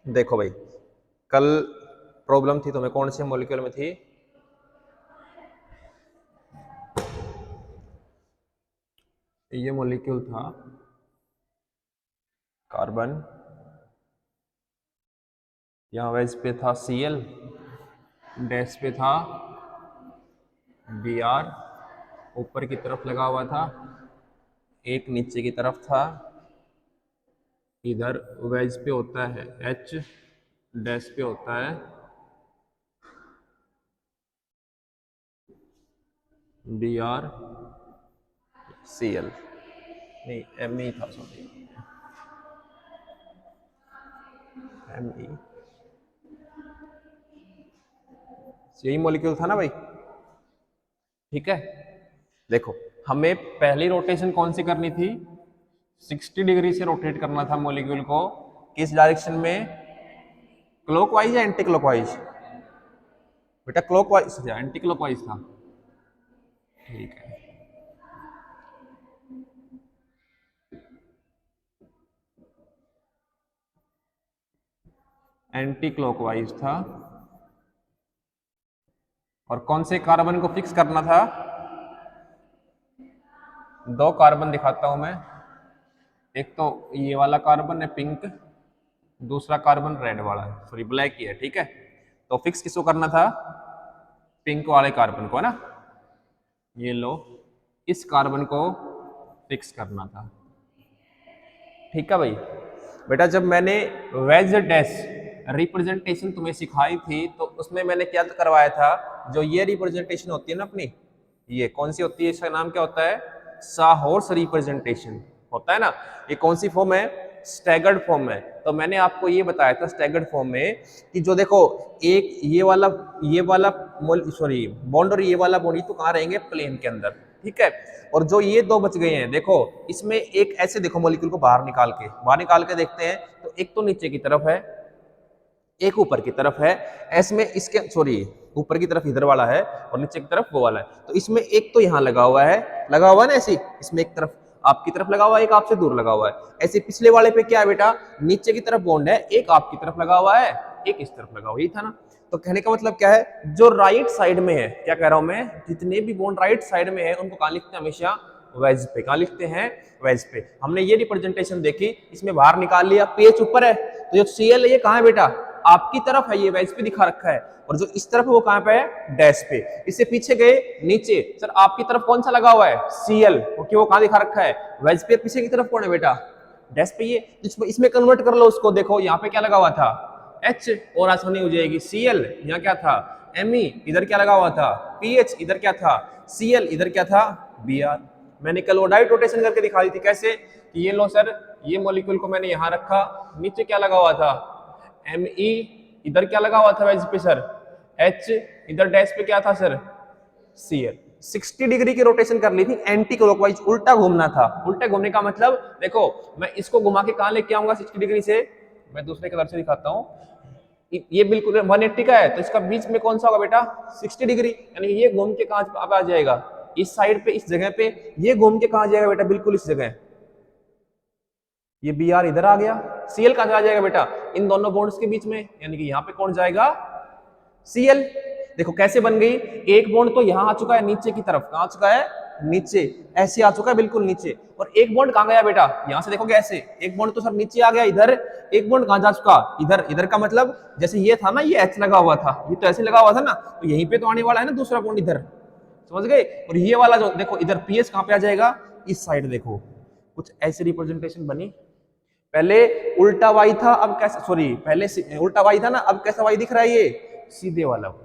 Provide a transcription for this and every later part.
देखो भाई, कल प्रॉब्लम थी तुम्हें कौन से मॉलिक्यूल में थी? ये मॉलिक्यूल था कार्बन, यहाँ वेज पे था Cl, डैश पे था Br, ऊपर की तरफ लगा हुआ था, एक नीचे की तरफ था, इधर वेज पे होता है H, डैश पे होता है Br Cl, नहीं Me था, सॉरी Me, यही मॉलिक्यूल था ना भाई? ठीक है, देखो हमें पहली रोटेशन कौन सी करनी थी? 60 डिग्री से रोटेट करना था मॉलिक्यूल को। किस डायरेक्शन में? क्लॉकवाइज या एंटी क्लॉकवाइज? बेटा क्लॉकवाइज या एंटी क्लॉकवाइज था? ठीक है, एंटी क्लॉकवाइज था। और कौन से कार्बन को फिक्स करना था? दो कार्बन दिखाता हूं मैं, एक तो ये वाला कार्बन है पिंक, दूसरा कार्बन रेड वाला है, सॉरी ब्लैक ही है। ठीक है, तो फिक्स किसको करना था? पिंक वाले कार्बन को, है ना? ये लो, इस कार्बन को फिक्स करना था। ठीक है भाई। बेटा जब मैंने वेज डैश रिप्रेजेंटेशन तुम्हें सिखाई थी तो उसमें मैंने क्या करवाया था? जो ये रिप्रेजेंटेशन होती है ना अपनी, ये कौन सी होती है? इसका नाम क्या होता है? साहॉर्स रिप्रेजेंटेशन होता है ना। ये कौन सी फॉर्म है? स्टैगर्ड फॉर्म में। तो मैंने आपको ये बताया था स्टैगर्ड फॉर्म में कि जो देखो, एक ये वाला सॉरी बॉन्ड और ये वाला बॉन्ड तो कहाँ रहेंगे? प्लेन के अंदर। ठीक है, और जो ये दो बच गए हैं, देखो इसमें एक ऐसे देखो मॉलिक्यूल को बाहर निकाल के देखते हैं, तो एक तो नीचे की तरफ है, एक ऊपर की तरफ है। इसमें इसके सॉरी ऊपर की तरफ इधर वाला है और नीचे की तरफ वो वाला है। तो इसमें एक तो यहाँ लगा हुआ है ना ऐसी, इसमें एक तरफ आपकी तरफ लगा हुआ है, एक आपसे दूर लगा हुआ है। ऐसे पिछले वाले पे क्या है बेटा? नीचे की तरफ बॉन्ड है, एक आपकी तरफ लगा हुआ है, एक इस तरफ लगा हुआ, यही था ना? तो कहने का मतलब क्या है? जो राइट साइड में है, क्या कह रहा हूं मैं, जितने भी बॉन्ड राइट साइड में है उनको कहां लिखते हैं हमेशा? वेज पे। कहां लिखते हैं? वेज पे। हमने ये रिप्रेजेंटेशन देखी, इसमें बाहर निकाल लिया, पेज ऊपर है, तो जो Cl है ये कहां है बेटा? आपकी तरफ है, ये वेज पे दिखा रखा है, और जो इस तरफ है वो कहां पे है? डैश पे। इससे पीछे गए नीचे, सर आपकी तरफ कौन सा लगा हुआ है? Cl, क्योंकि वो कहां दिखा रखा है? वेज पे। पीछे की तरफ कौन है बेटा? डैश पे। ये इसमें कन्वर्ट कर लो उसको, देखो यहाँ पे क्या लगा हुआ था? H, और आसानी हो जाएगी। Cl, यहाँ क्या था? Me, इधर क्या लगा हुआ था? PH, इधर क्या था? Cl, इधर क्या था? Br। मैंने कल वो डाइट रोटेशन करके दिखा दी थी, कैसे कि ये लो सर, ये मॉलिक्यूल को मैंने यहां रखा, नीचे क्या लगा हुआ था? Me, इधर क्या लगा हुआ था वेज पे सर? H, इधर डैश पे क्या था सर? Cl। 60 डिग्री की रोटेशन कर ली थी, एंटी क्लॉकवाइज, उल्टा घूमना था। उल्टा घूमने का मतलब देखो, मैं इसको घुमा के कहां लेके आऊंगा 60 डिग्री से? मैं दूसरे कलर से दिखाता हूं। ये बिल्कुल 180 का है, तो इसका बीच में कौन सा होगा बेटा? 60 डिग्री। यानी ये घूम के कहां आ जाएगा? इस साइड पे, इस जगह पे। ये घूम के कहां जाएगा बेटा? बिल्कुल इस जगह। ये Br इधर आ गया। Cl कहां आ जाएगा बेटा? इन दोनों बॉन्ड्स के बीच में, यानी कि यहाँ पे कौन जाएगा? Cl। देखो कैसे बन गई, एक बॉन्ड तो यहाँ आ चुका है नीचे की तरफ, कहां आ चुका है? नीचे, ऐसे आ चुका है बिल्कुल नीचे। और एक बॉन्ड कहां गया बेटा? यहां से देखोगे ऐसे, एक बॉन्ड तो सर नीचे आ गया इधर, एक बॉन्ड कहां जा चुका? इधर। इधर का मतलब जैसे ये था ना, ये H लगा हुआ था, ये तो ऐसे लगा हुआ था ना, तो यहीं पे तो आने वाला है ना दूसरा बॉन्ड इधर, समझ गए? और ये वाला जो देखो इधर पीएच कहां पे आ जाएगा? इस साइड। देखो कुछ ऐसी रिप्रेजेंटेशन बनी। पहले उल्टा वाई था, अब कैसा, सॉरी पहले उल्टा वाई था ना, अब कैसा वाई दिख रहा है? ये सीधे वाला वाई,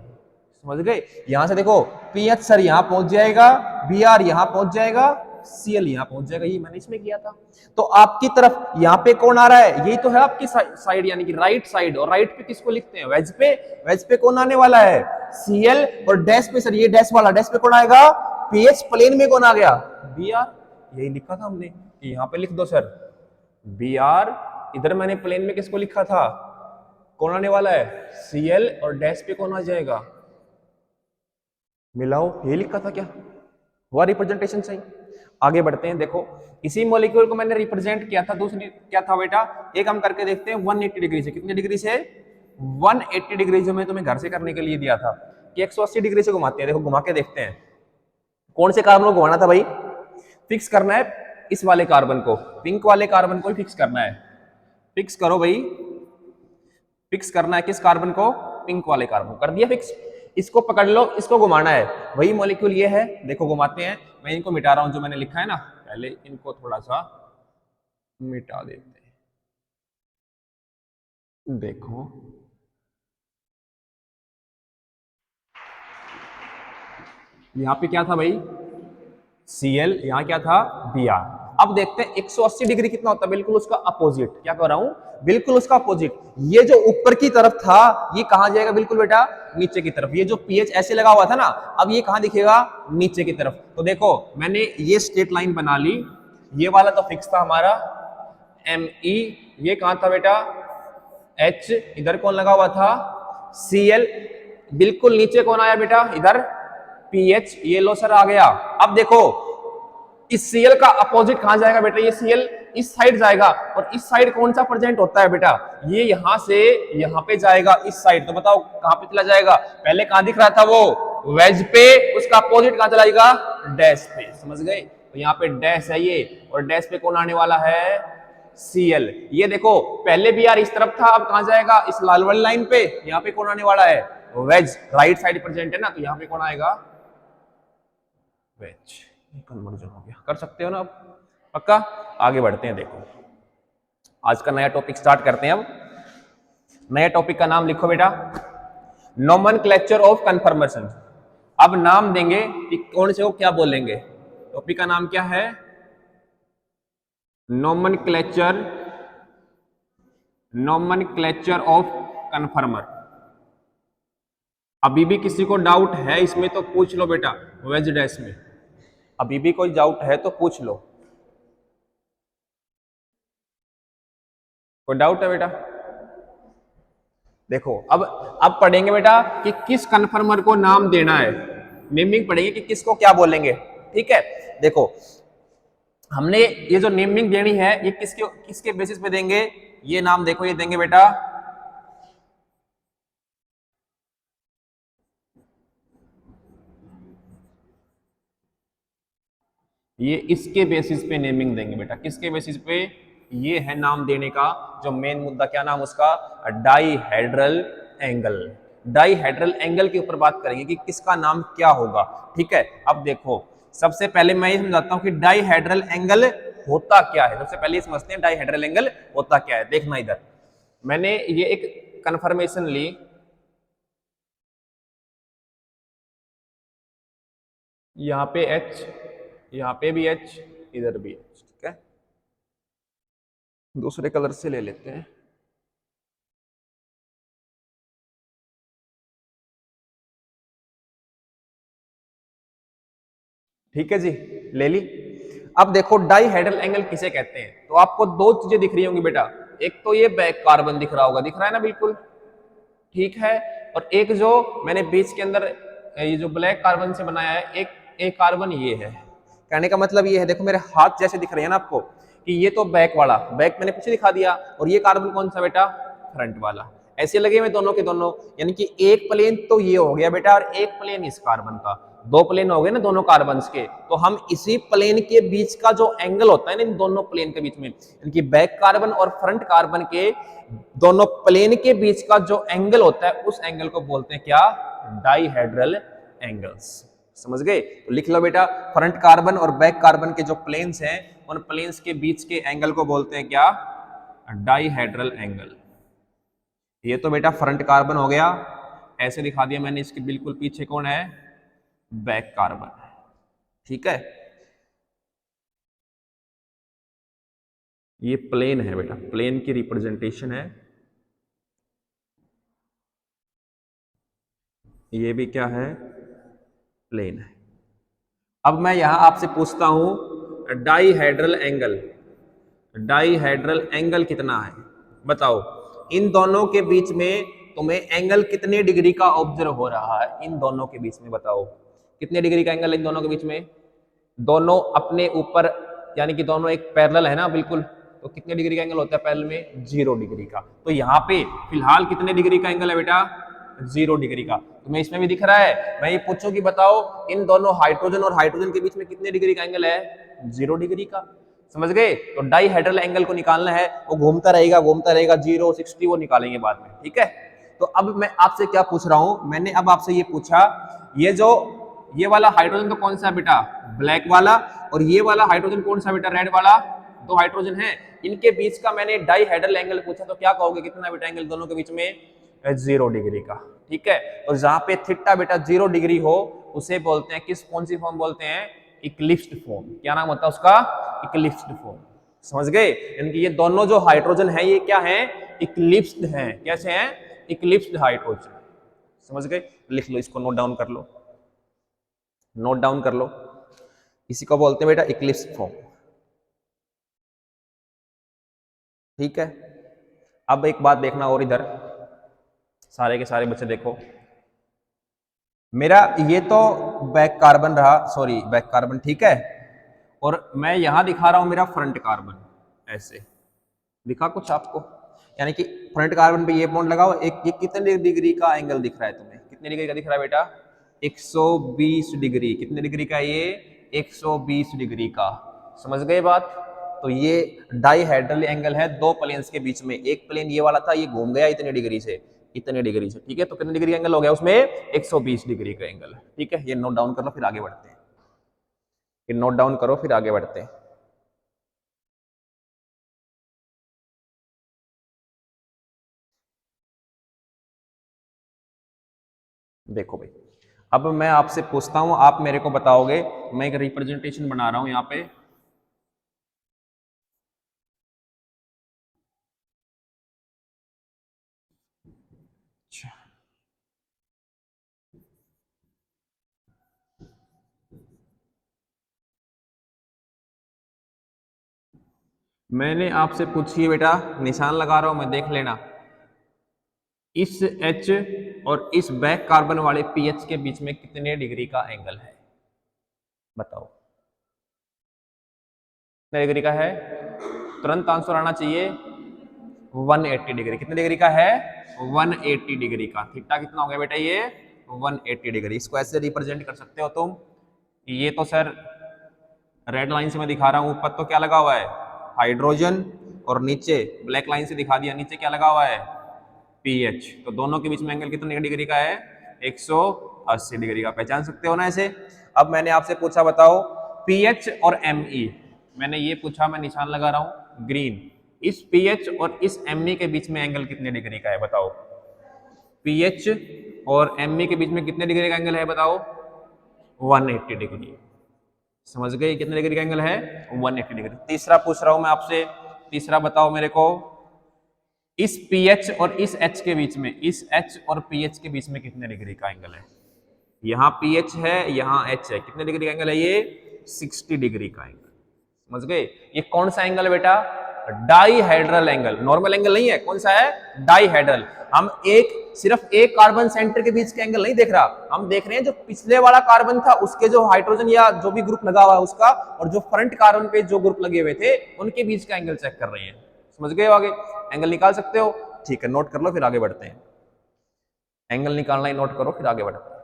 समझ गए? यहां से देखो पीएच सर यहां पहुंच जाएगा, Br यहां पहुंच जाएगा, Cl यहां पहुंच जाएगा। ये मैंने इसमें किया था। तो आपकी तरफ यहां पे कौन आ रहा है? यही तो है आपकी साइड, यानी कि राइट साइड। और राइट पे किसको लिखते हैं? वेज पे। वेज पे कौन आने वाला है? Cl। और डैश पे सर, ये डैश वाला, डैश पे कौन आएगा? पीएच। प्लेन में कौन आ गया? Br। यही लिखा था हमने कि यहां पे लिख दो सर Br। इधर मैंने प्लेन में किसको लिखा था? कौन आने वाला है? Cl। और डैश पे कौन आ जाएगा? मिलाओ, ये लिखा था क्या? हुआ रिप्रेजेंटेशन सही? आगे बढ़ते हैं। देखो इसी मॉलिक्यूल को मैंने रिप्रेजेंट किया था, दूसरी क्या था बेटा, एक हम करके देखते हैं 180 डिग्री से। कितने डिग्री से? 180 डिग्री जो मैं तुम्हें घर से करने के लिए दिया था कि 180 डिग्री से घुमाते हैं। देखो घुमा के देखते हैं कौन से कार्बन को घुमाना था भाई, फिक्स करना है इस वाले कार्बन को, पिंक वाले कार्बन को ही फिक्स करना है। फिक्स करो भाई, फिक्स करना है किस कार्बन को? पिंक वाले कार्बन। कर दिया फिक्स। इसको पकड़ लो, इसको घुमाना है, वही मॉलिक्यूल ये है। देखो घुमाते हैं, मैं इनको मिटा रहा हूं जो मैंने लिखा है ना, पहले इनको थोड़ा सा मिटा देते हैं। देखो यहां पे क्या था भाई, Cl, यहां क्या था, Br। अब देखते हैं 180 डिग्री कितना होता है, बिल्कुल उसका अपोजिट। क्या कर रहा हूं, बिल्कुल उसका अपोजिट। ये जो ऊपर की तरफ था ये कहां जाएगा बिल्कुल बेटा, नीचे की तरफ। ये जो pH ऐसे लगा हुआ था ना, अब ये कहां दिखेगा, नीचे की तरफ। तो देखो मैंने ये स्ट्रेट लाइन बना ली, ये वाला तो फिक्स था हमारा Me, ये कहां था बेटा H, इधर कौन लगा हुआ था Cl, बिल्कुल नीचे कौन आया बेटा इधर pH, ये लो सर आ गया। अब देखो इस Cl का अपोजिट कहां जाएगा बेटा, ये Cl इस साइड जाएगा, और इस साइड कौन सा प्रेजेंट होता है बेटा, ये यहां से यहां पे जाएगा इस साइड। तो बताओ कहां पे चला जाएगा, पहले कहां दिख रहा था वो वेज पे, उसका अपोजिट कहां चला जाएगा, डैश पे। समझ गए? तो यहाँ पे डैश है ये, और डैश पे कौन आने वाला है, Cl। ये देखो पहले भी यार इस तरफ था, अब कहां जाएगा, इस लाल वाली लाइन पे। यहाँ पे कौन आने वाला है, वेज, राइट साइड प्रेजेंट है ना, तो यहाँ पे कौन आएगा, वेज। कन्वर्जन हो गया, कर सकते हो ना अब, पक्का। आगे बढ़ते हैं, देखो आज का नया टॉपिक स्टार्ट करते हैं। अब नया टॉपिक का नाम लिखो बेटा, नोमेनक्लेचर ऑफ कन्फर्मेशन। अब नाम देंगे कि कौन से को क्या बोलेंगे। टॉपिक का नाम क्या है, नोमेनक्लेचर, नोमेनक्लेचर ऑफ कन्फर्मर। अभी भी किसी को डाउट है इसमें तो पूछ लो बेटा, वेज डैश में अभी भी कोई डाउट है तो पूछ लो। कोई डाउट है बेटा? देखो अब पढ़ेंगे बेटा कि किस कन्फर्मर को नाम देना है, नेमिंग पढ़ेंगे कि किसको क्या बोलेंगे। ठीक है, देखो हमने ये जो नेमिंग देनी है ये किसके किसके बेसिस पे देंगे, ये नाम देखो, ये देंगे बेटा ये इसके बेसिस पे नेमिंग देंगे बेटा। किसके बेसिस पे, ये है नाम देने का जो मेन मुद्दा, क्या नाम उसका, डाइहेड्रल एंगल। डाइहेड्रल एंगल के ऊपर बात करेंगे कि किसका नाम क्या होगा। ठीक है, अब देखो सबसे पहले मैं ये समझाता हूं कि डाइहेड्रल एंगल होता क्या है। सबसे पहले समझते हैं डाइहेड्रल एंगल होता क्या है। देखना इधर मैंने ये एक कंफर्मेशन ली, यहाँ पे H, यहाँ पे भी H, इधर भी H। ठीक है, दूसरे कलर से ले लेते हैं। ठीक है जी, ले ली। अब देखो डाइहेड्रल एंगल किसे कहते हैं, तो आपको दो चीजें दिख रही होंगी बेटा, एक तो ये बैक कार्बन दिख रहा होगा, दिख रहा है ना बिल्कुल, ठीक है, और एक जो मैंने बीच के अंदर ये जो ब्लैक कार्बन से बनाया है, एक कार्बन ये है। कहने का मतलब ये है, देखो मेरे हाथ जैसे दिख रहे हैं ना आपको, कि ये तो बैक वाला, बैक मैंने पीछे दिखा दिया, और ये कार्बन कौन सा बेटा, फ्रंट वाला। ऐसे लगे हुए दोनों के दोनों, यानी कि एक प्लेन तो ये हो गया बेटा, और एक प्लेन इस कार्बन का, दो प्लेन हो गए ना दोनों कार्बन्स के। तो हम इसी प्लेन के बीच का जो एंगल होता है ना इन दोनों प्लेन के बीच में, यानी कि बैक कार्बन और फ्रंट कार्बन के दोनों प्लेन के बीच का जो एंगल होता है, उस एंगल को बोलते हैं क्या, डाइहेड्रल एंगल्स। समझ गए? तो लिख लो बेटा, फ्रंट कार्बन और बैक कार्बन के जो प्लेन्स हैं, उन प्लेन्स के बीच के एंगल को बोलते हैं क्या, डाइहेड्रल एंगल। ये तो बेटा फ्रंट कार्बन हो गया, ऐसे दिखा दिया मैंने, इसके बिल्कुल पीछे कौन है, बैक कार्बन। ठीक है, ये प्लेन है बेटा, प्लेन की रिप्रेजेंटेशन है। ये भी क्या है, प्लेन है। अब मैं यहां आपसे पूछता हूं डाइहेड्रल एंगल, डाइहेड्रल एंगल कितना है बताओ। इन दोनों के बीच में तुम्हें एंगल कितने डिग्री का ऑब्जर्व हो रहा है, इन दोनों के बीच में बताओ कितने डिग्री का एंगल है इन दोनों के बीच में, दोनों अपने ऊपर, यानी कि दोनों एक पैरेलल है ना बिल्कुल, तो कितने डिग्री का एंगल होता है पैरेलल में? 0 डिग्री का। तो यहाँ पे फिलहाल कितने डिग्री का एंगल है बेटा? 0 डिग्री का। तुम्हें इसमें भी दिख रहा है। मैं ये पूछूं कि बताओ इन दोनों हाइड्रोजन और हाइड्रोजन के बीच में कितने डिग्री का एंगल है? 0 डिग्री का। समझ गए? तो डाइहेड्रल एंगल को निकालना है, वो घूमता रहेगा 0, 60 वो निकालेंगे बाद में, ठीक है। तो अब मैं आपसे क्या पूछ रहा हूं, मैंने अब आपसे ये पूछा, ये वाला हाइड्रोजन तो कौन सा बेटा? ब्लैक वाला। और ये वाला हाइड्रोजन कौन सा बेटा? रेड वाला। दो हाइड्रोजन है, इनके बीच का मैंने डाइहेड्रल एंगल पूछा, तो क्या कहोगे कितना बेटा एंगल दोनों के बीच में? 0 डिग्री का, ठीक है। और जहां पे थीटा बेटा 0 डिग्री हो उसे बोलते हैं कौन सी फॉर्म बोलते हैं? Eclipsed form. क्या नाम होता है उसका? Eclipsed form. समझ गए? यानी कि ये दोनों जो हाइड्रोजन है ये क्या है? इक्लिप्स्ड हैं। कैसे हैं? Eclipsed hydrogen. समझ गए? लिख लो इसको, नोट डाउन कर लो, नोट डाउन कर लो। इसी को बोलते हैं बेटा इक्लिप्स फॉर्म, ठीक है। अब एक बात देखना, और इधर सारे के सारे बच्चे देखो, मेरा ये तो बैक कार्बन रहा, सॉरी बैक कार्बन, ठीक है। और मैं यहां दिखा रहा हूं मेरा फ्रंट कार्बन, ऐसे दिखा कुछ आपको? यानी कि फ्रंट कार्बन पे ये बॉन्ड लगाओ, एक ये कितने डिग्री का एंगल दिख रहा है तुम्हें? कितने डिग्री का दिख रहा है बेटा? 120 डिग्री। कितने डिग्री का ये? 120 डिग्री का। समझ गए बात? तो ये डाइहेड्रल एंगल है दो प्लेन्स के बीच में। एक प्लेन ये वाला था, ये घूम गया इतने डिग्री से, इतने डिग्री से, ठीक है। तो कितने डिग्री एंगल हो गया उसमें? 120 डिग्री का एंगल, ठीक है। ये नोट डाउन कर लो, फिर आगे बढ़ते हैं। ये नोट डाउन करो, फिर आगे बढ़ते हैं। देखो भाई, अब मैं आपसे पूछता हूं, आप मेरे को बताओगे। मैं एक रिप्रेजेंटेशन बना रहा हूं यहां पे। मैंने आपसे पूछी है बेटा, निशान लगा रहा हूं मैं, देख लेना। इस H और इस बैक कार्बन वाले पीएच के बीच में कितने डिग्री का एंगल है? बताओ कितने डिग्री का है? तुरंत आंसर आना चाहिए। 180 डिग्री। कितने डिग्री का है? 180 डिग्री का। थीटा कितना हो गया बेटा? ये 180 डिग्री। इसको ऐसे रिप्रेजेंट कर सकते हो तुम। ये तो सर रेड लाइन से मैं दिखा रहा हूं, ऊपर तो क्या लगा हुआ है? हाइड्रोजन। और नीचे ब्लैक लाइन से दिखा दिया, नीचे क्या लगा हुआ है? पीएच। तो दोनों के बीच में एंगल कितने डिग्री का है? 180 डिग्री का। पहचान सकते हो ना ऐसे? अब मैंने आपसे पूछा, बताओ पीएच और एमई। मैंने ये पूछा, मैं निशान लगा रहा हूं ग्रीन। इस पीएच और इस एमई के बीच में एंगल कितने डिग्री का है? बताओ। पीएच और एमई के बीच में कितने डिग्री का एंगल है? बताओ। 180 डिग्री। समझ गए कितने डिग्री का एंगल है? 180 डिग्री। तीसरा पूछ रहा हूं मैं आपसे, तीसरा बताओ मेरे को, इस पीएच और इस एच के बीच में, इस एच और पीएच के बीच में कितने डिग्री का एंगल है? यहाँ पीएच है, यहाँ एच है, कितने डिग्री का एंगल है ये? 60 डिग्री का एंगल। समझ गए? ये कौन सा एंगल है बेटा? Dihedral angle. नॉर्मल एंगल नहीं है। कौन सा है? डाइहेड्रल। हम सिर्फ एक कार्बन सेंटर के बीच का एंगल नहीं देख रहा, हम देख रहे हैं जो पिछले वाला कार्बन था उसके जो हाइड्रोजन या जो भी ग्रुप लगा हुआ है उसका, और जो फ्रंट कार्बन पे जो ग्रुप लगे हुए थे उनके बीच का एंगल चेक कर रहे हैं। समझ गए? आगे एंगल निकाल सकते हो? ठीक है, नोट कर लो, फिर आगे बढ़ते हैं। एंगल निकालना ही नोट करो, फिर आगे बढ़ते हैं।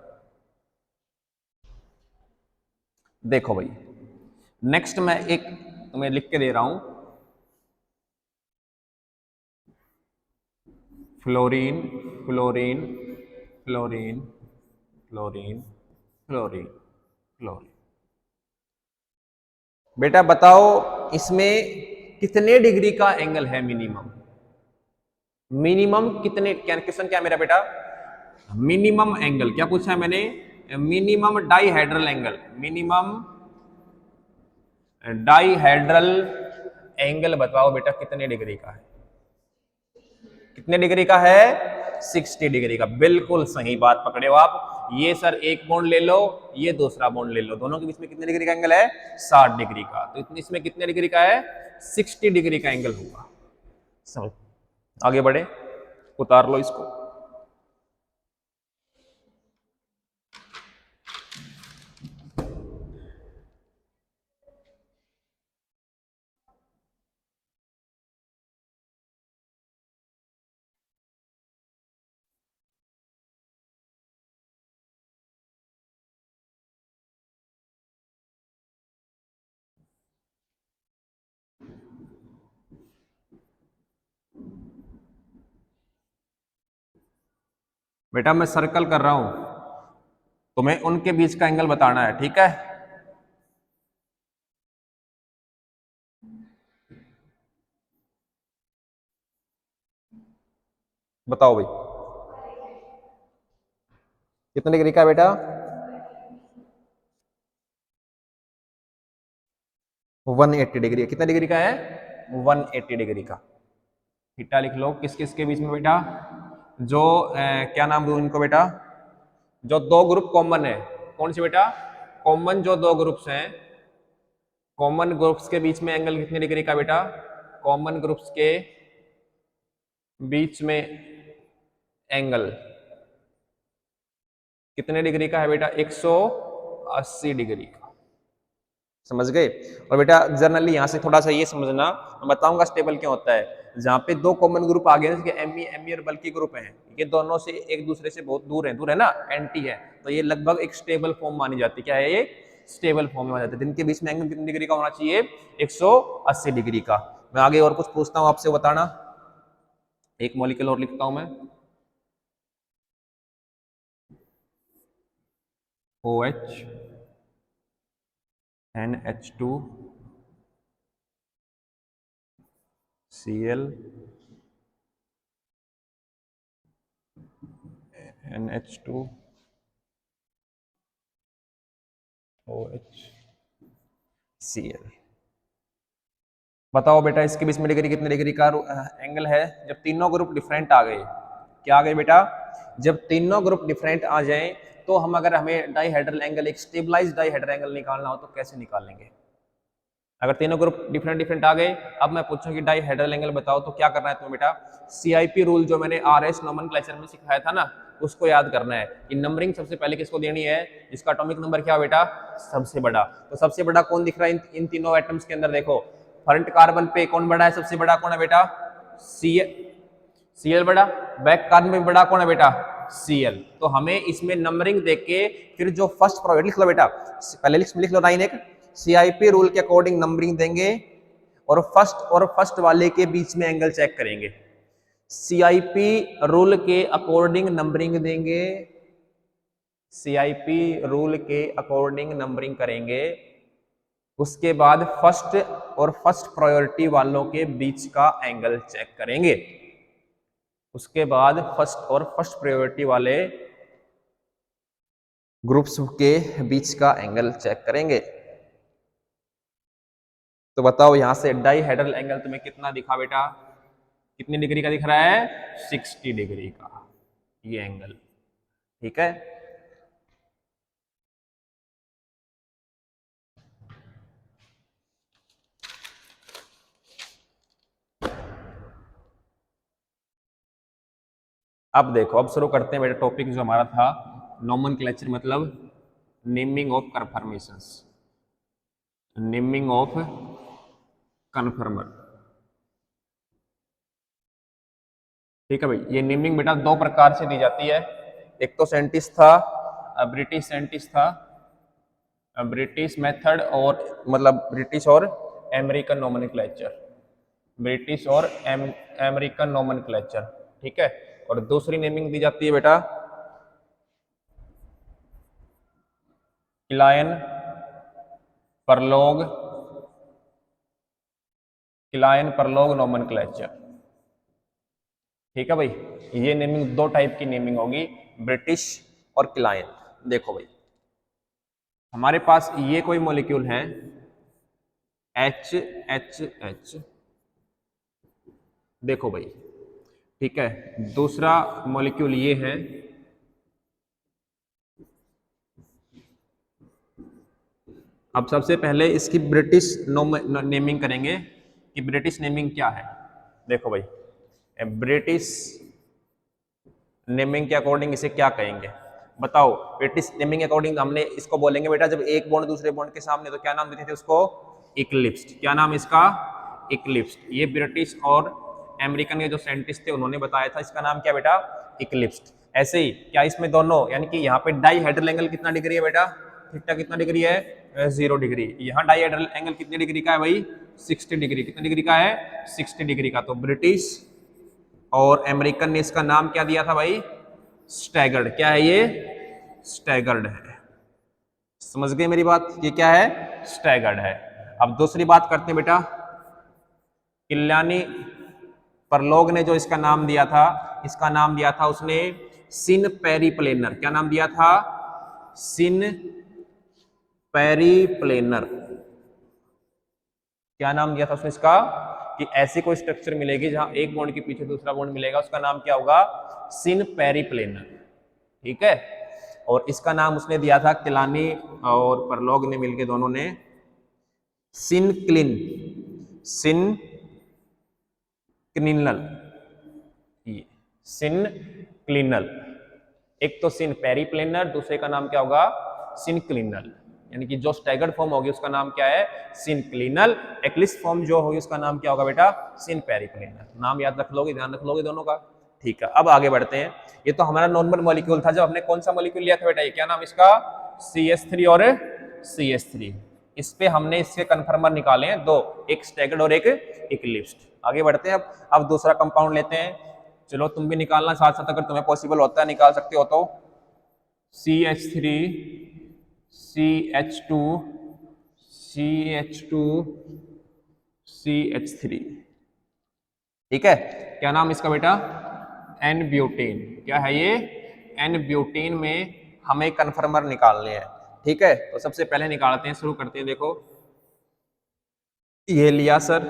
देखो भाई, नेक्स्ट मैं एक तुम्हें लिख के दे रहा हूं, fluorine, fluorine, fluorine, fluorine, fluorine, fluorine. बेटा बताओ इसमें कितने डिग्री का एंगल है मिनिमम? मिनिमम कितने, क्या क्वेश्चन क्या है मेरा बेटा? मिनिमम एंगल क्या पूछा है मैंने? Minimum dihedral angle. Minimum dihedral angle बताओ बेटा कितने डिग्री का है? कितने डिग्री का है? 60 डिग्री का। बिल्कुल सही बात पकड़े हो आप। ये सर एक बॉन्ड ले लो, ये दूसरा बॉन्ड ले लो, दोनों के बीच में कितने डिग्री का एंगल है? 60 डिग्री का। तो इसमें कितने डिग्री का है? 60 डिग्री का एंगल होगा। समझ? आगे बढ़े, उतार लो इसको। बेटा मैं सर्कल कर रहा हूं, तुम्हें उनके बीच का एंगल बताना है, ठीक है। बताओ भाई कितने डिग्री का है बेटा? 180 डिग्री। कितने डिग्री का है? 180 डिग्री का। थीटा लिख लो। किस किस के बीच में बेटा? जो क्या नाम दूं इनको बेटा? जो दो ग्रुप कॉमन है, कौन सी बेटा? कॉमन जो दो ग्रुप्स हैं, कॉमन ग्रुप्स के बीच में एंगल कितने डिग्री का बेटा? कॉमन ग्रुप्स के बीच में एंगल कितने डिग्री का है बेटा? 180 डिग्री का। समझ गए? और बेटा जनरली यहां से थोड़ा सा ये समझना, मैं बताऊंगा स्टेबल क्या होता है। जहां पे दो कॉमन ग्रुप आ गए, जैसे एमई एमई और बल्कि ग्रुप हैं, ये दोनों से एक दूसरे से बहुत दूर है ना, एंटी है, तो ये लगभग एक स्टेबल फॉर्म मानी जाती है। क्या है ये? स्टेबल फॉर्म में माना जाता है। जिनके बीच में एंगल कितनी डिग्री का होना चाहिए? 180 डिग्री का। मैं आगे और कुछ पूछता हूं आपसे, बताना। एक मॉलिक्यूल और लिखता हूं मैं, OH NH2 Cl NH2 OH Cl। बताओ बेटा इसके बीच में डिग्री कितने डिग्री का एंगल है? जब तीनों ग्रुप डिफरेंट आ गए, क्या आ गए बेटा? जब तीनों ग्रुप डिफरेंट आ जाएं, तो हम अगर हमें डाइहेड्रल एंगल, एक स्टेबलाइज्ड डाइहेड्रल एंगल निकालना हो तो कैसे निकालेंगे? अगर तीनों ग्रुप डिफरेंट डिफरेंट आ गए, अब मैं पूछूं कि डाइहेड्रल एंगल बताओ, तो क्या करना है तुम्हें बेटा? CIP रूल जो मैंने RS नोमेनक्लेचर में सिखाया था ना, उसको याद करना है कि नंबरिंग सबसे पहले किसको देनी है? जिसका एटॉमिक नंबर क्या बेटा? सबसे बड़ा। तो सबसे बड़ा कौन दिख रहा है इन तीनों एटम्स के अंदर? देखो फ्रंट कार्बन पे कौन बड़ा है? सबसे बड़ा कौन है बेटा? Cl बड़ा। बैक कार्बन में बड़ा कौन है बेटा? Cl। तो हमें इसमें नंबरिंग देख के फिर जो फर्स्ट प्रोबेबिलिटी लिख लो बेटा, पहले लिख लो 9 एक CIP रूल के अकॉर्डिंग नंबरिंग देंगे और फर्स्ट वाले के बीच में एंगल चेक करेंगे। CIP रूल के अकॉर्डिंग नंबरिंग देंगे, CIP रूल के अकॉर्डिंग नंबरिंग करेंगे, उसके बाद फर्स्ट प्रायोरिटी वालों के बीच का एंगल चेक करेंगे, उसके बाद फर्स्ट प्रायोरिटी वाले ग्रुप्स के बीच का एंगल चेक करेंगे। तो बताओ यहां से डाइहेड्रल एंगल तुम्हें कितना दिखा बेटा? कितनी डिग्री का दिख रहा है? 60 डिग्री का ये एंगल, ठीक है। अब देखो, अब शुरू करते हैं बेटा टॉपिक जो हमारा था नोमेनक्लेचर, मतलब naming of conformations, naming of कन्फर्मर। ठीक है भाई, ये नेमिंग बेटा दो प्रकार से दी जाती है। एक तो साइंटिस्ट था, ब्रिटिश साइंटिस्ट था, ब्रिटिश मेथड, और मतलब ब्रिटिश और अमेरिकन नोमेनक्लेचर, ब्रिटिश और अमेरिकन नोमेनक्लेचर, ठीक है। और दूसरी नेमिंग दी जाती है बेटा किलायन परलोग, किलायन परलोग नोमेनक्लेचर, ठीक है भाई। ये नेमिंग दो टाइप की नेमिंग होगी, ब्रिटिश और किलायन। देखो भाई हमारे पास ये कोई मॉलिक्यूल है HHH, देखो भाई, ठीक है। दूसरा मॉलिक्यूल ये है अब सबसे पहले इसकी ब्रिटिश नेमिंग करेंगे कि ब्रिटिश नेमिंग क्या है। देखो भाई ब्रिटिश नेमिंग के अकॉर्डिंग इसे क्या कहेंगे बताओ? ब्रिटिश नेमिंग के अकॉर्डिंग हमने इसको बोलेंगे बेटा, जब एक बॉन्ड दूसरे बॉन्ड के सामने, तो क्या नाम देते थे उसको? इक्लिप्स्ड। क्या नाम इसका? इक्लिप्स्ड। ये ब्रिटिश और अमेरिकन के जो साइंटिस्ट थे उन्होंने बताया था, इसका नाम क्या बेटा? इक्लिप्स्ड। ऐसे ही क्या इसमें दोनों, यानी कि यहाँ पे डाइहेड्रल एंगल कितना डिग्री है बेटा? थीटा कितना डिग्री है? 0 डिग्री। यहाँ डाइहेड्रल एंगल कितनी डिग्री का है भाई? 60 डिग्री। कितनी डिग्री का है? 60 डिग्री का। तो ब्रिटिश और अमेरिकन ने इसका नाम क्या दिया था भाई? स्टैगर्ड। क्या है ये? स्टैगर्ड है। समझ गए मेरी बात? ये क्या है? स्टैगर्ड है। अब दूसरी बात करते हैं बेटा, किल्यानी परलोग ने जो इसका नाम दिया था, इसका नाम दिया था उसने सिन पेरीप्लेनर। क्या नाम दिया था? सिन पेरीप्लेनर। क्या नाम दिया था उसने इसका? कि ऐसी कोई स्ट्रक्चर मिलेगी जहां एक बॉन्ड के पीछे दूसरा बॉन्ड मिलेगा, उसका नाम क्या होगा? सिन पेरीप्लेनर। ठीक है। और इसका नाम उसने दिया था, किलानी और परलोग ने मिलकर दोनों ने सिन क्लिनल, सिन क्लिनल। एक तो सिन पेरीप्लेनर, दूसरे का नाम क्या होगा? सिन क्लिनल। यानी कि जो स्टैगर्ड फॉर्म होगी उसका नाम क्या है? सिन क्लिनल। एक्लिप्स फॉर्म जो होगी उसका नाम क्या होगा बेटा? सिन पेरीप्लेनर। नाम याद रख लोगे, ध्यान रख लोगे दोनों का। ठीक है, अब आगे बढ़ते हैं। ये तो हमारा नॉर्मल मॉलिक्यूल था, जब हमने कौन सा मॉलिक्यूल लिया था बेटा? ये क्या नाम इसका? CH3 और CH3। इस पे हमने इसके कन्फर्मर निकाले हैं दो, एक स्टैगर्ड और एक एक्लिप्स्ड। आगे बढ़ते हैं। अब दूसरा कंपाउंड लेते हैं। चलो तुम भी निकालना साथ साथ, अगर तुम्हें पॉसिबल होता है निकाल सकते हो तो। CH3 CH2 CH2 CH3। ठीक है। क्या नाम इसका बेटा? N butane. क्या है ये? एन ब्यूटेन में हमें कन्फर्मर निकालने हैं। ठीक है, तो सबसे पहले निकालते हैं, शुरू करते हैं। देखो ये लिया सर,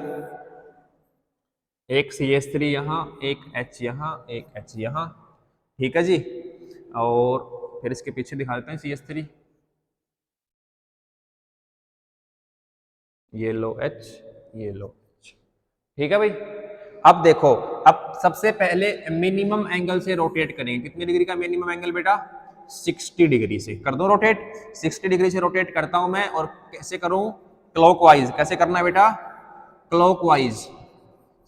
एक CH3 यहाँ, एक H यहाँ, एक H यहाँ। ठीक है जी। और फिर इसके पीछे दिखा देते हैं CH3, ये लो H, ये लो H। ठीक है भाई। अब देखो, अब सबसे पहले मिनिमम एंगल से रोटेट करेंगे। कितने डिग्री का मिनिमम एंगल बेटा? 60 डिग्री से कर दो रोटेट। 60 डिग्री से रोटेट करता हूं मैं, और कैसे करूं? क्लॉकवाइज। कैसे करना है बेटा? क्लॉकवाइज।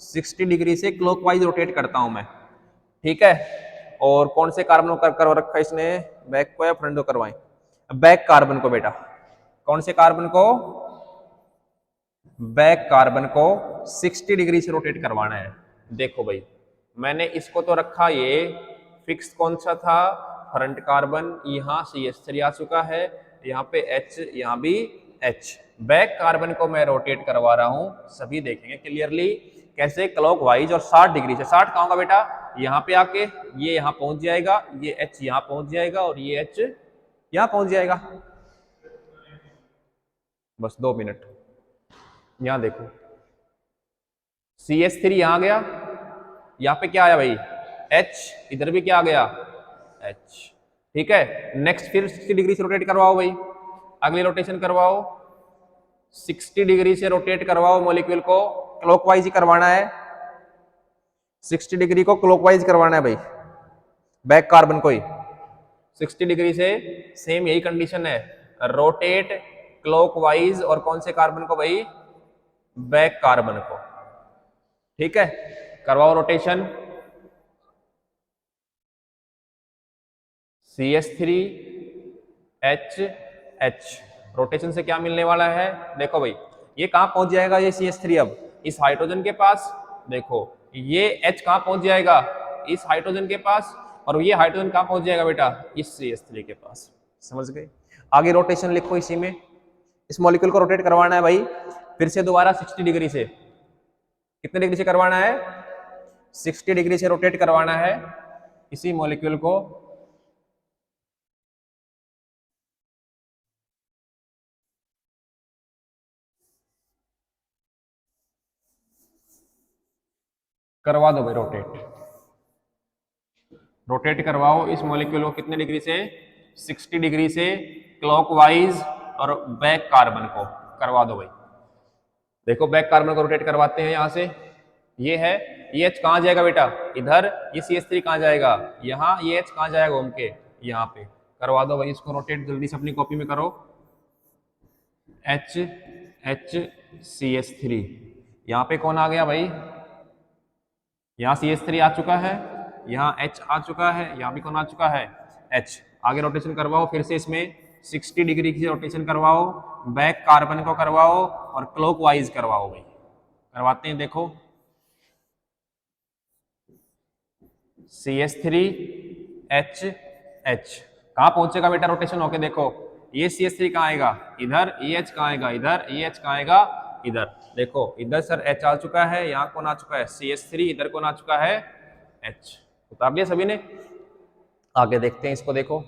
60 डिग्री से क्लॉकवाइज रोटेट करता हूं मैं। ठीक है। और कौन से कार्बन को कर रखा है इसने? बैक को या फ्रंट को करवाएं? बैक कार्बन को बेटा। कौन से कार्बन को? बैक कार्बन को 60 डिग्री से रोटेट करवाना है। देखो भाई, मैंने इसको तो रखा, ये फिक्स कौन सा था? Front carbon. यहाँ CH3 आ चुका है, यहाँ पे H, यहाँ भी H। बैक कार्बन को मैं रोटेट करवा रहा हूं, सभी देखेंगे क्लियरली कैसे। क्लॉकवाइज और 60 डिग्री से। 60 कहाँ होगा बेटा? यहाँ पे आके ये यहाँ पहुंच जाएगा, ये H यहाँ पहुंच जाएगा, और ये H यहाँ पहुंच जाएगा। बस 2 मिनट। यहां देखो, CH3 यहां गया, यहां पे क्या आया भाई? H। इधर भी क्या आ गया? H। ठीक है। नेक्स्ट फिर 60 डिग्री से रोटेट करवाओ भाई, अगली रोटेशन करवाओ। 60 डिग्री से रोटेट करवाओ मॉलिक्यूल को, क्लॉकवाइज ही करवाना है। 60 डिग्री को क्लॉकवाइज करवाना है भाई, बैक कार्बन को ही 60 डिग्री से। सेम यही कंडीशन है, रोटेट क्लॉकवाइज। और कौन से कार्बन को भाई? बैक कार्बन को। ठीक है, करवाओ rotation. CH3 H H। Rotation से क्या मिलने वाला है? देखो भाई, ये कहां पहुंच जाएगा? ये CH3 अब इस हाइड्रोजन के पास। देखो ये H कहां पहुंच जाएगा? इस हाइड्रोजन के पास। और ये हाइड्रोजन कहां पहुंच जाएगा बेटा? इस CH3 के पास। समझ गए? आगे रोटेशन लिखो इसी में। इस मॉलिक्यूल को रोटेट करवाना है भाई, फिर से दोबारा 60 डिग्री से। कितने डिग्री से करवाना है? 60 डिग्री से रोटेट करवाना है इसी मॉलिक्यूल को। करवा दो भाई रोटेट। रोटेट करवाओ इस मॉलिक्यूल को कितने डिग्री से? 60 डिग्री से क्लॉकवाइज, और बैक कार्बन को करवा दो भाई। देखो बैक कार्बन को रोटेट करवाते हैं यहां से। ये है, ये H कहां जाएगा बेटा? इधर। ये CH3 कहां जाएगा? यहाँ। ये H कहां जाएगा घूम के? यहाँ पे। करवा दो भाई इसको रोटेट, जल्दी से अपनी कॉपी में करो। H H CH3। यहाँ पे कौन आ गया भाई? यहाँ CH3 आ चुका है, यहाँ H आ चुका है, यहाँ भी कौन आ चुका है? H। आगे रोटेशन करवाओ फिर से इसमें, 60 डिग्री की रोटेशन करवाओ, बैक कार्बन को करवाओ, और क्लॉकवाइज करवाओ भाई। करवाते हैं, देखो CH3 एच एच। कहाँ पहुंचेगा बेटा रोटेशन होके? देखो ये CH3 कहाँ आएगा? इधर। EH कहाँ आएगा? इधर। EH कहाँ आएगा? इधर। देखो इधर सर H आ चुका है, यहाँ कौन आ चुका है? CH3। इधर कौन आ चुका है? H। उतार दिया सभी ने? आगे देखते हैं इसको। देखो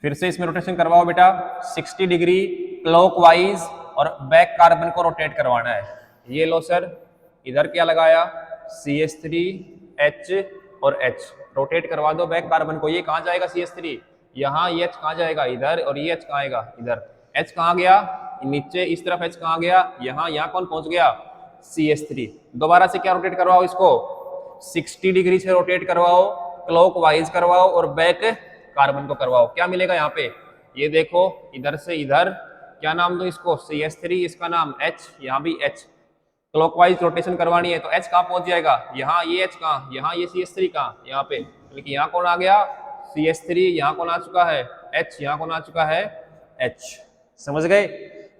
फिर से इसमें रोटेशन करवाओ बेटा। 60 डिग्री क्लॉकवाइज और बैक कार्बन को रोटेट करवाना है। ये लो सर, इधर क्या लगाया? CH3 H और H। रोटेट करवा दो बैक कार्बन को। ये कहाँ जाएगा? CH3 यहाँ, EH कहाँ जाएगा? इधर। और EH कहाँ आएगा? इधर। H कहाँ गया? नीचे इस तरफ H कहाँ गया? यहाँ। यहाँ कौन पहुंच गया? CH3। दोबारा से क्या रोटेट करवाओ इसको? 60 डिग्री से रोटेट करवाओ, क्लॉकवाइज करवाओ और बैक कार्बन को करवाओ। क्या मिलेगा यहाँ पे? ये देखो इधर से इधर। क्या नाम दो इसको? CH3। इसका नाम H। यहाँ भी H। क्लॉकवाइज रोटेशन करवानी है तो H कहाँ पहुंच जाएगा? यहाँ। ये H कहाँ? यहाँ। ये CH3 कहाँ? यहाँ पे। लेकिन यहाँ कौन आ गया? CH3। यहाँ कौन आ चुका है? H। यहाँ कौन आ चुका है? H। समझ गए?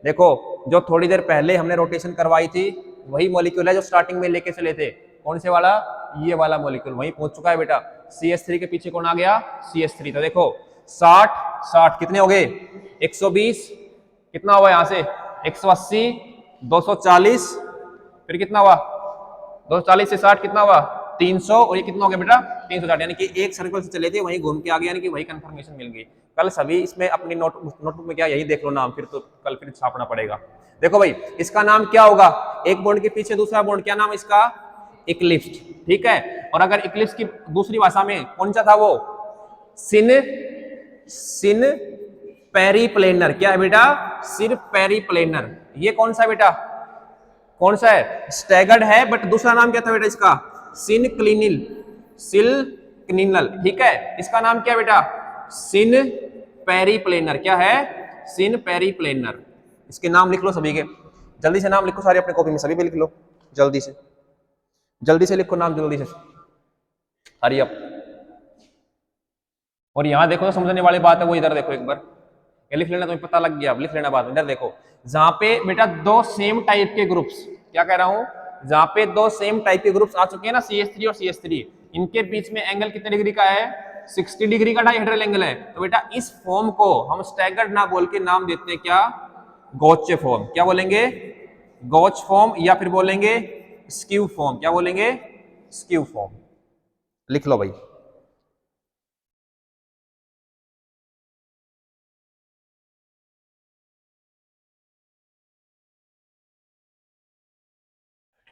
देखो जो थोड़ी देर पहले हमने रोटेशन करवाई थी वही मॉलिक्यूल है जो स्टार्टिंग में लेके चले थे। कौन से वाला? ये वाला मॉलिक्यूल वहीं पहुंच चुका है बेटा। CH3 के पीछे कौन आ गया? CH3। तो देखो 60 60 कितने हो गए? 120। कितना हुआ यहाँ से? 180। 240। फिर कितना हुआ? 240 से 60 कितना हुआ? 300। और ये कितना हो गया बेटा? 360। यानी कि एक सर्कल से चले थे वहीं घूम के आ गया, यानी कि वही कंफर्मेशन मिल गई। कल सभी इसमें अपनी नोटबुक में क्या यही देख लो नाम, फिर तो कल फिर छापना पड़ेगा। देखो भाई इसका नाम क्या होगा? एक बॉन्ड के पीछे दूसरा बॉन्ड, क्या नाम है इसका? इक्लिप्स। ठीक है। और अगर इक्लिप्स की दूसरी भाषा में कौन सा था वो? सिन पेरीप्लेनर। क्या है बेटा? सिर पेरीप्लेनर। ये कौन सा बेटा? कौन सा है? स्टैगर्ड है, बट दूसरा नाम क्या था बेटा इसका? सिनक्लिनिल। सिलक्लिनल। ठीक है। इसका नाम क्या बेटा? सिन पेरीप्लेनर। क्या है? सिन पेरीप्लेनर। इसके नाम लिख लो सभी के, जल्दी से नाम लिखो सारे अपने कॉपी में, सभी पे लिख लो जल्दी से। जल्दी से लिखो नाम, जल्दी से, हरी अप। और यहां देखो तो समझने वाली बात है वो, इधर देखो एक बार, ये लिख लेना, तुम्हें पता लग गया, अब लिख लेना बाद में। इधर देखो जहां पे बेटा दो सेम टाइप के ग्रुप्स, क्या कह रहा हूं, जहां पे दो सेम टाइप के ग्रुप्स आ चुके हैं ना, CH3 और CH3, इनके बीच में एंगल कितने डिग्री का है? 60 डिग्री का डायहेड्रल एंगल है। तो बेटा इस फॉर्म को हम स्टैगर्ड ना बोल के नाम देते हैं क्या? गॉचे फॉर्म। क्या बोलेंगे? गॉच फॉर्म, या फिर बोलेंगे स्क्यू फॉर्म। क्या बोलेंगे? Skew form. लिख लो भाई।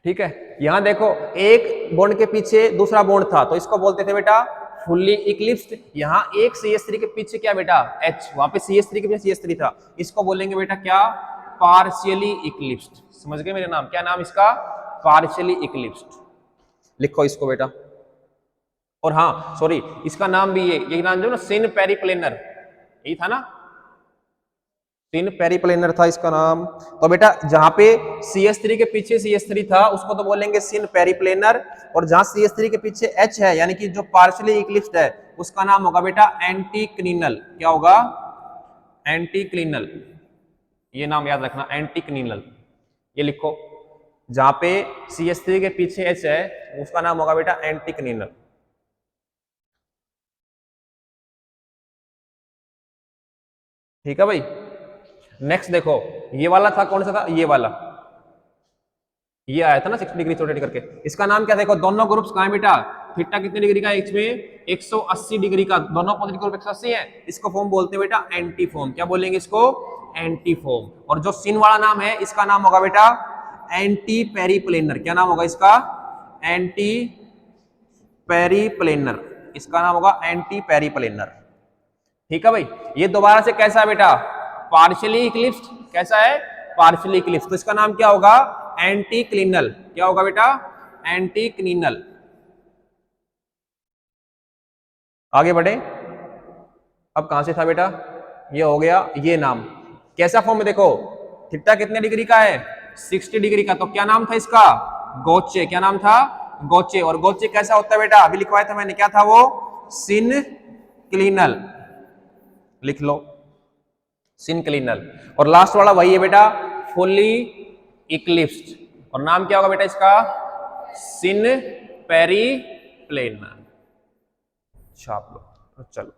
ठीक है। यहां देखो एक बॉन्ड के पीछे दूसरा बॉन्ड था तो इसको बोलते थे बेटा फुल्ली इक्लिप्स्ड। यहां एक CH3 के पीछे क्या बेटा? H। वहां पे CH3 के पीछे CH3 था, इसको बोलेंगे बेटा क्या? Partially eclipsed. समझ गए मेरे नाम? क्या नाम इसका? Partially eclipsed. लिखो इसको बेटा। और हाँ सॉरी, इसका नाम भी ये नाम जो ना सिन पेरीप्लेनर, यही था ना, सिन पेरीप्लेनर था इसका नाम। तो बेटा जहां पे CH3 के पीछे CH3 था उसको तो बोलेंगे सिन पेरीप्लेनर, और जहां CH3 के पीछे H है यानी कि जो पार्शियली इक्लिप्स्ड है उसका नाम होगा बेटा एंटीक्लिनल। क्या होगा? एंटीक्लिनल। ये नाम याद रखना, एंटीक्लिनल। ये लिखो, जहां पे CH3 के पीछे H है उसका नाम होगा बेटा एंटीक्लिनल। ठीक है भाई। नेक्स्ट देखो ये वाला था, कौन सा था? ये वाला, ये आया था ना 60 डिग्री रोटेट करके, इसका नाम क्या? देखो दोनों ग्रुप्स कहां है बेटा? थीटा कितने डिग्री का है इसमें? 180 डिग्री का। दोनों पॉजिटिव ग्रुप 180 है, इसको फॉर्म बोलते हैं बेटा एंटी फॉर्म। क्या बोलेंगे इसको? Anti form. और जो सिन वाला नाम है इसका नाम होगा बेटा एंटी पेरीप्लेनर। क्या नाम होगा इसका? Anti periplanar. इसका नाम होगा एंटी पेरीप्लेनर। ठीक है भाई। ये दोबारा से कैसा है बेटा? Partially eclipsed. कैसा है? Partially eclipsed. तो इसका नाम क्या होगा? एंटीक्लिनल। क्या होगा बेटा? एंटीक्लिनल। आगे बढ़े। अब कहां से था बेटा? ये हो गया ये नाम। कैसा फॉर्म है देखो, थीटा कितने डिग्री का है? 60 डिग्री का। तो क्या नाम था इसका? गोचे। क्या नाम था? गोचे। और गोचे कैसा होता है बेटा? अभी लिखवाया था मैंने, क्या था वो? सिनक्लिनल। लिख लो सिनक्लिनल। और लास्ट वाला वही है बेटा फुल्ली इक्लिप्स्ड, और नाम क्या होगा बेटा इसका? सिन पेरी प्लेन। छाप लो, चलो।